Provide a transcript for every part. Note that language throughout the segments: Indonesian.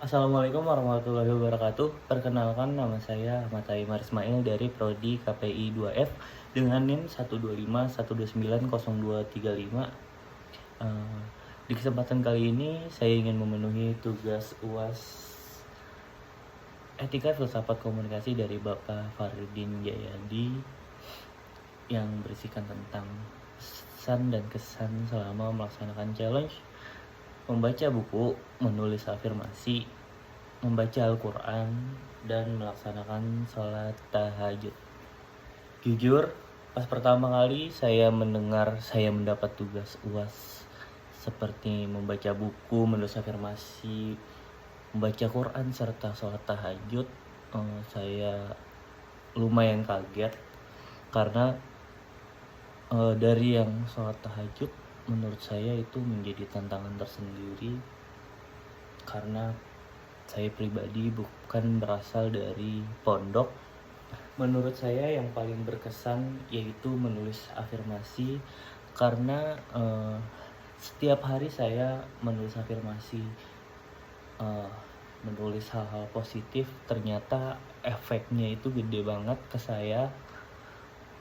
Assalamualaikum warahmatullahi wabarakatuh. Perkenalkan, nama saya Ahmad Taimar Ismail dari Prodi KPI 2F dengan NIM 125129025. Di kesempatan kali ini saya ingin memenuhi tugas UAS Etika Filsafat Komunikasi dari Bapak Fardin Jayadi yang berisikan tentang pesan dan kesan selama melaksanakan challenge membaca buku, menulis afirmasi, membaca Al-Quran, dan melaksanakan sholat tahajud. Jujur, pas pertama kali saya mendapat tugas UAS seperti membaca buku, menulis afirmasi, membaca Quran, serta sholat tahajud, saya lumayan kaget karena dari yang sholat tahajud menurut saya itu menjadi tantangan tersendiri karena saya pribadi bukan berasal dari pondok. Menurut saya yang paling berkesan yaitu menulis afirmasi karena setiap hari saya menulis afirmasi, menulis hal-hal positif, ternyata efeknya itu gede banget ke saya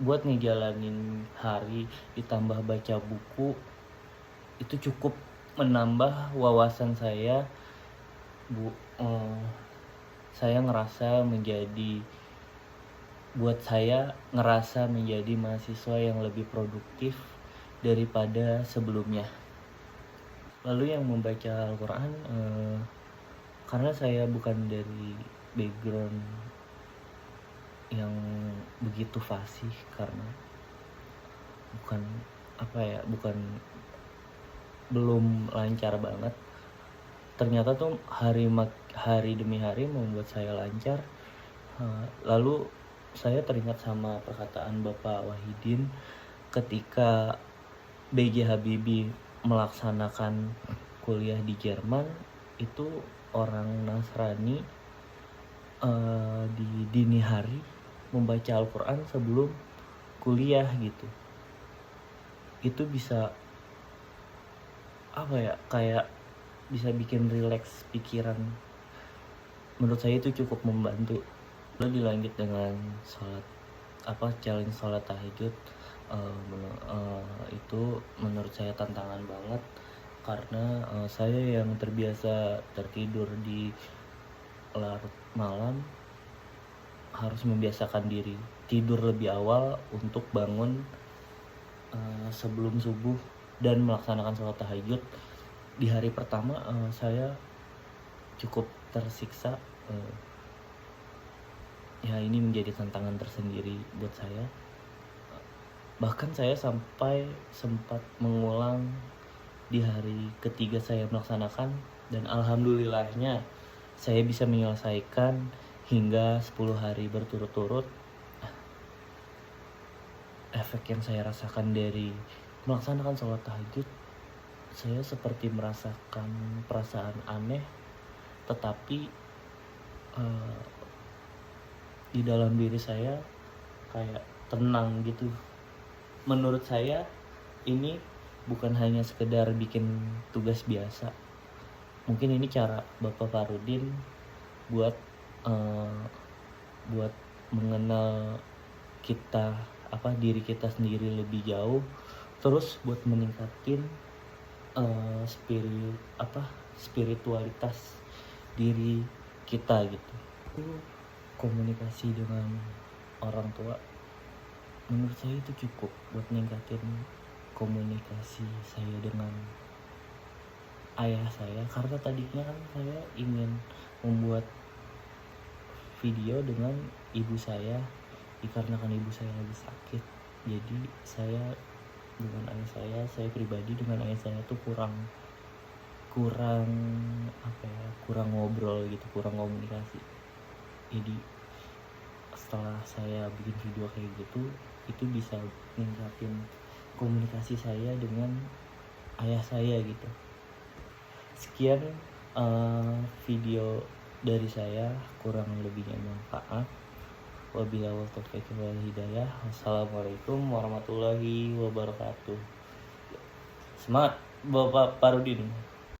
buat ngejalanin hari. Ditambah baca buku itu cukup menambah wawasan saya. Saya ngerasa menjadi mahasiswa yang lebih produktif daripada sebelumnya. Lalu yang membaca Al-Quran, karena saya bukan dari background yang begitu fasih, karena belum lancar banget. Ternyata tuh hari demi hari membuat saya lancar. Lalu saya teringat sama perkataan Bapak Wahidin ketika B.J. Habibie melaksanakan kuliah di Jerman. Itu orang Nasrani di dini hari membaca Al-Quran sebelum kuliah gitu. Itu bisa kayak bisa bikin rileks pikiran. Menurut saya itu cukup membantu. Lalu dilanjut dengan challenge sholat tahajud. Itu menurut saya tantangan banget karena saya yang terbiasa tertidur di larut malam harus membiasakan diri tidur lebih awal untuk bangun sebelum subuh dan melaksanakan sholat tahajud. Di hari pertama saya cukup tersiksa. Ya, ini menjadi tantangan tersendiri buat saya. Bahkan saya sampai sempat mengulang di hari ketiga saya melaksanakan, dan alhamdulillahnya saya bisa menyelesaikan hingga 10 hari berturut-turut. Efek yang saya rasakan dari melaksanakan sholat tahajud, saya seperti merasakan perasaan aneh, tetapi di dalam diri saya kayak tenang gitu. Menurut saya ini bukan hanya sekedar bikin tugas biasa. Mungkin ini cara Bapak Farudin buat mengenal diri kita sendiri lebih jauh, terus buat meningkatin spiritualitas diri kita gitu. Komunikasi dengan orang tua menurut saya itu cukup buat meningkatin komunikasi saya dengan ayah saya, karena tadinya kan saya ingin membuat video dengan ibu saya, dikarenakan ibu saya lagi sakit. Jadi saya pribadi dengan ayah saya tuh kurang ngobrol gitu, kurang komunikasi. Jadi setelah saya bikin video kayak gitu, itu bisa meningkatin komunikasi saya dengan ayah saya gitu. Sekian video dari saya, kurang lebihnya mohon maaf. Wabillahi taufiq wal hidayah. Wassalamualaikum warahmatullahi wabarakatuh. Semangat Bapak Farudin.